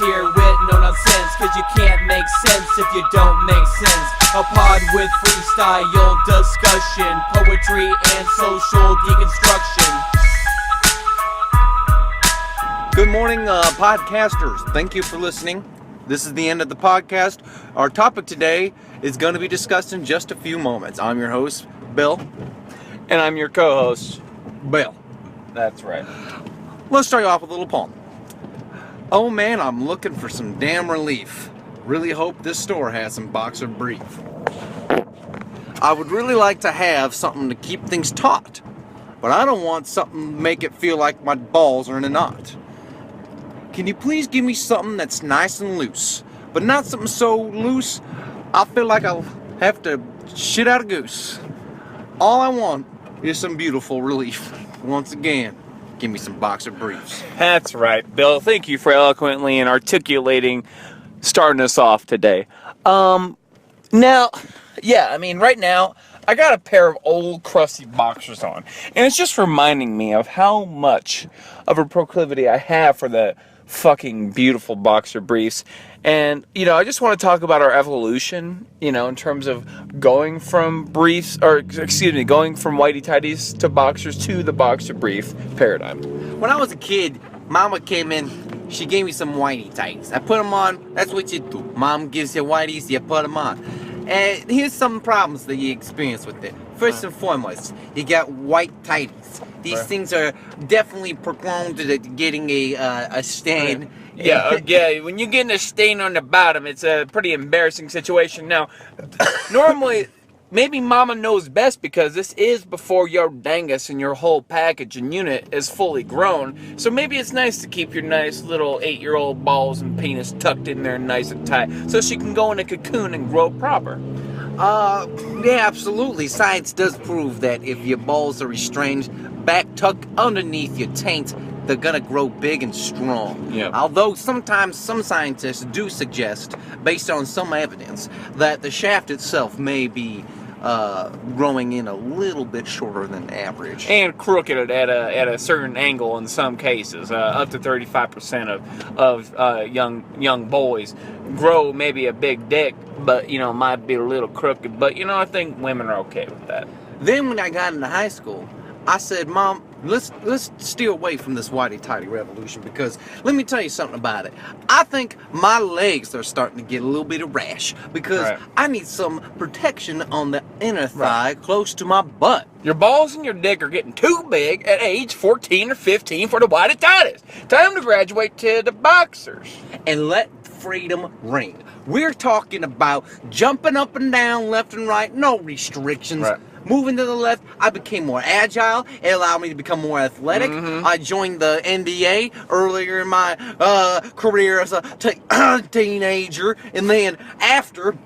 here with no nonsense, cause you can't make sense if you don't make sense. A pod with freestyle discussion, poetry and social deconstruction. Good morning, podcasters. Thank you for listening. This is the end of the podcast. Our topic today is going to be discussed in just a few moments. I'm your host, Bill. And I'm your co-host, Bill. That's right. Let's start off with a little poem. Oh man, I'm looking for some damn relief. Really hope this store has some boxer brief. I would really like to have something to keep things taut, but I don't want something to make it feel like my balls are in a knot. Can you please give me something that's nice and loose, but not something so loose I feel like I'll have to shit out a goose. All I want is some beautiful relief. Once again, give me some boxer briefs. That's right, Bill. Thank you for eloquently and articulating starting us off today. Right now, I got a pair of old crusty boxers on, and it's just reminding me of how much of a proclivity I have for the fucking beautiful boxer briefs. And, I just want to talk about our evolution, in terms of going from going from whitey-tighties to boxers to the boxer brief paradigm. When I was a kid, Mama came in, she gave me some whitey-tighties. I put them on, that's what you do. Mom gives you whiteys, you put them on. And here's some problems that you experience with it. First and foremost, you got white tighties. These things are definitely prone to getting a stain. Yeah, when you're getting a stain on the bottom, it's a pretty embarrassing situation. Now, normally, maybe Mama knows best because this is before your dangus and your whole package and unit is fully grown. So maybe it's nice to keep your nice little 8-year-old balls and penis tucked in there nice and tight so she can go in a cocoon and grow proper. Yeah, absolutely. Science does prove that if your balls are restrained, back tucked underneath your taint, they're gonna grow big and strong. Yeah. Although sometimes some scientists do suggest, based on some evidence, that the shaft itself may be growing in a little bit shorter than average. And crooked at a certain angle in some cases. Up to 35% of young boys grow maybe a big dick, but might be a little crooked. But I think women are okay with that. Then when I got into high school, I said, Mom, let's steer away from this whitey-tighty revolution, because let me tell you something about it. I think my legs are starting to get a little bit of rash because I need some protection on the inner thigh close to my butt. Your balls and your dick are getting too big at age 14 or 15 for the whitey-tighties. Time to graduate to the boxers. And let freedom ring. We're talking about jumping up and down, left and right, no restrictions. Right. Moving to the left, I became more agile. It allowed me to become more athletic. Mm-hmm. I joined the NBA earlier in my career as a teenager. And then after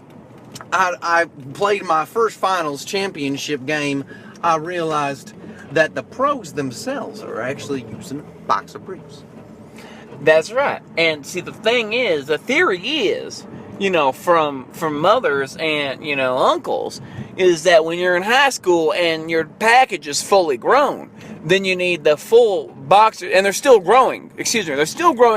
I played my first finals championship game, I realized that the pros themselves are actually using boxer briefs. That's right. And see, the theory is, from mothers and, uncles, is that when you're in high school and your package is fully grown, then you need the full boxer, and they're still growing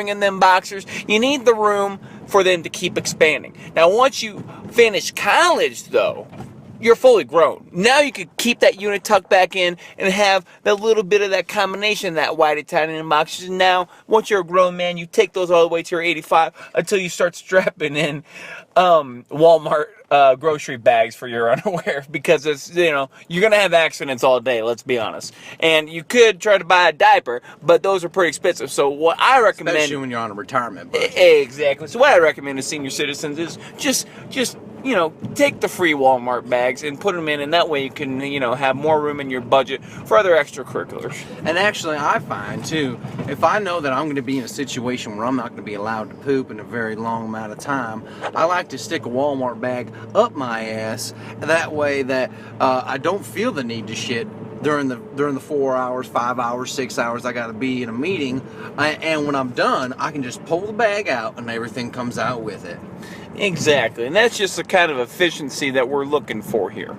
in them boxers. You need the room for them to keep expanding. Now, once you finish college, though, you're fully grown. Now you can keep that unit tucked back in and have that little bit of that combination, that whitey-tighty and boxers. And now, once you're a grown man, you take those all the way to your 85 until you start strapping in Walmart grocery bags for your underwear, because it's, you're going to have accidents all day, let's be honest. And you could try to buy a diaper, but those are pretty expensive. So what I recommend... Especially when you're on a retirement budget. Exactly. So what I recommend to senior citizens is just take the free Walmart bags and put them in, and that way you can, have more room in your budget for other extracurriculars. And actually, I find, too, if I know that I'm going to be in a situation where I'm not going to be allowed to poop in a very long amount of time, I like to stick a Walmart bag up my ass. That way that I don't feel the need to shit during the 4 hours, 5 hours, 6 hours I gotta be in a meeting, and when I'm done, I can just pull the bag out and everything comes out with it. Exactly, and that's just the kind of efficiency that we're looking for here.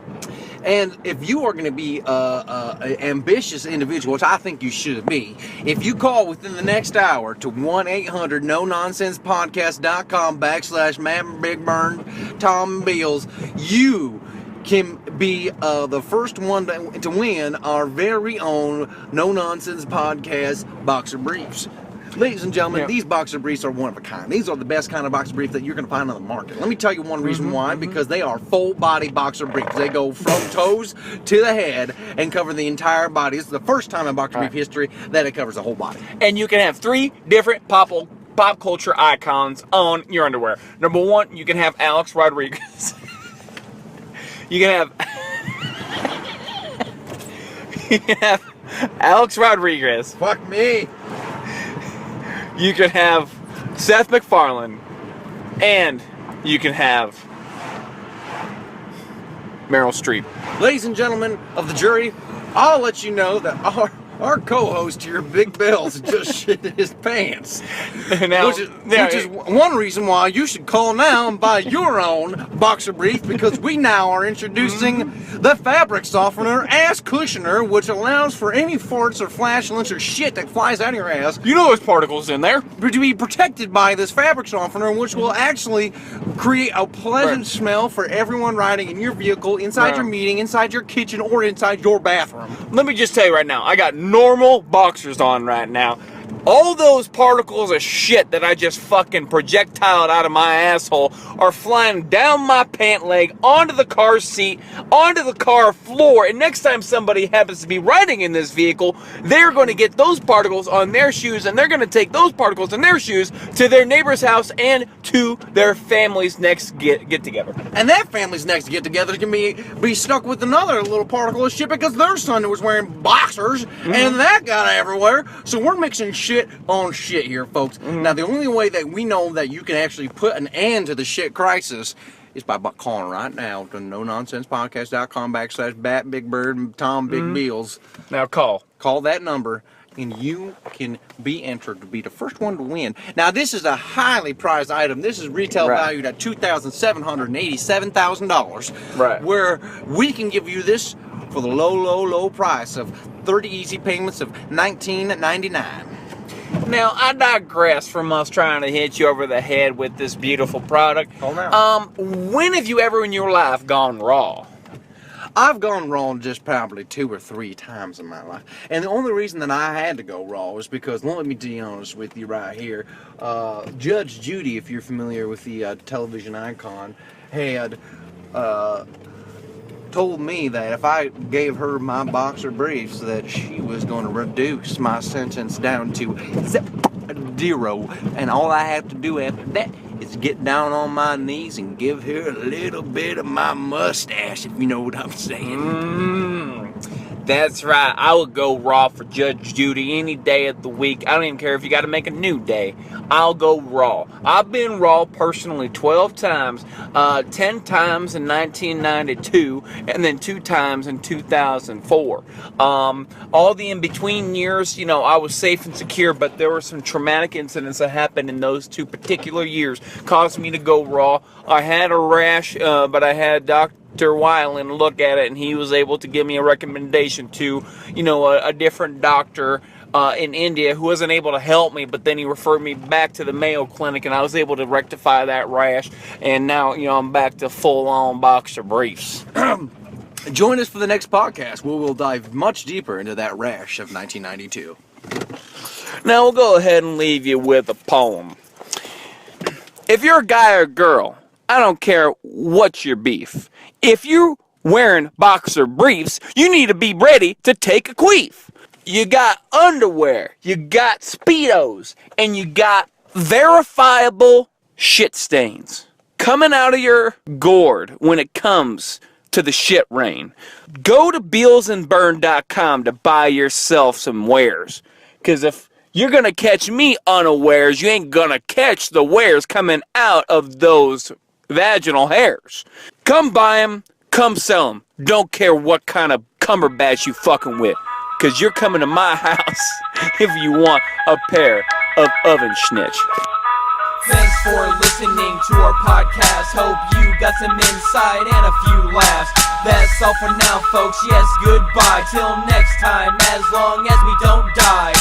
And if you are going to be an ambitious individual, which I think you should be, if you call within the next hour to 1-800-NO-NONSENSE-PODCAST.com/Matt Big Burn, Tom Beals, you can be the first one to win our very own No Nonsense Podcast boxer briefs. Ladies and gentlemen, these boxer briefs are one of a kind. These are the best kind of boxer brief that you're going to find on the market. Let me tell you one reason why. Because they are full-body boxer briefs. They go from toes to the head and cover the entire body. It's the first time in boxer brief history that it covers the whole body. And you can have 3 different pop culture icons on your underwear. Number 1, you can have Alex Rodriguez. You can have Alex Rodriguez. Fuck me. You can have Seth MacFarlane, and you can have Meryl Streep. Ladies and gentlemen of the jury, I'll let you know that our co-host here, Big Beals, just shit his pants. Now, which is one reason why you should call now and buy your own boxer brief, because we now are introducing the fabric softener ass cushioner, which allows for any farts or flatulence or shit that flies out of your ass, you know there's particles in there, to be protected by this fabric softener, which will actually create a pleasant smell for everyone riding in your vehicle, inside your meeting, inside your kitchen, or inside your bathroom. Let me just tell you right now, I got normal boxers on right now. All those particles of shit that I just fucking projectiled out of my asshole are flying down my pant leg, onto the car seat, onto the car floor, and next time somebody happens to be riding in this vehicle, they're going to get those particles on their shoes, and they're going to take those particles in their shoes to their neighbor's house and to their family's next get-together. And that family's next get-together can be stuck with another little particle of shit because their son was wearing boxers, and that got everywhere. So we're mixing shit on shit here, folks. Now, the only way that we know that you can actually put an end to the shit crisis is by calling right now to NoNonsensePodcast.com/Bat Big Bird Tom Big Beals. Now call that number, and you can be entered to be the first one to win. Now, this is a highly prized item. This is retail valued at $2,787,000. Right. Where we can give you this for the low price of 30 easy payments of $19.99. Now, I digress from us trying to hit you over the head with this beautiful product. Oh, no. When have you ever in your life gone raw? I've gone raw just probably 2 or 3 times in my life. And the only reason that I had to go raw was because, let me be honest with you right here, Judge Judy, if you're familiar with the television icon, had told me that if I gave her my boxer briefs that she was going to reduce my sentence down to 0, and all I have to do after that is get down on my knees and give her a little bit of my mustache, if you know what I'm saying. That's right. I would go raw for Judge Judy any day of the week. I don't even care if you got to make a new day. I'll go raw. I've been raw personally 12 times, 10 times in 1992, and then 2 times in 2004. All the in-between years, you know, I was safe and secure, but there were some traumatic incidents that happened in those 2 particular years, caused me to go raw. I had a rash, but I had Dr. Weiland look at it, and he was able to give me a recommendation to, you know, a different doctor in India who wasn't able to help me, but then he referred me back to the Mayo Clinic, and I was able to rectify that rash, and now, you know, I'm back to full-on boxer briefs. Join us for the next podcast where we'll dive much deeper into that rash of 1992. Now we'll go ahead and leave you with a poem. If you're a guy or girl, I don't care what's your beef. If you're wearing boxer briefs, you need to be ready to take a queef. You got underwear, you got Speedos, and you got verifiable shit stains coming out of your gourd when it comes to the shit rain. Go to bealsandburn.com to buy yourself some wares. Because if you're going to catch me unawares, you ain't going to catch the wares coming out of those vaginal hairs. Come buy them, come sell them. Don't care what kind of cumberbatch you fucking with. Because you're coming to my house if you want a pair of oven schnitch. Thanks for listening to our podcast. Hope you got some insight and a few laughs. That's all for now, folks. Yes, goodbye. Till next time, as long as we don't die.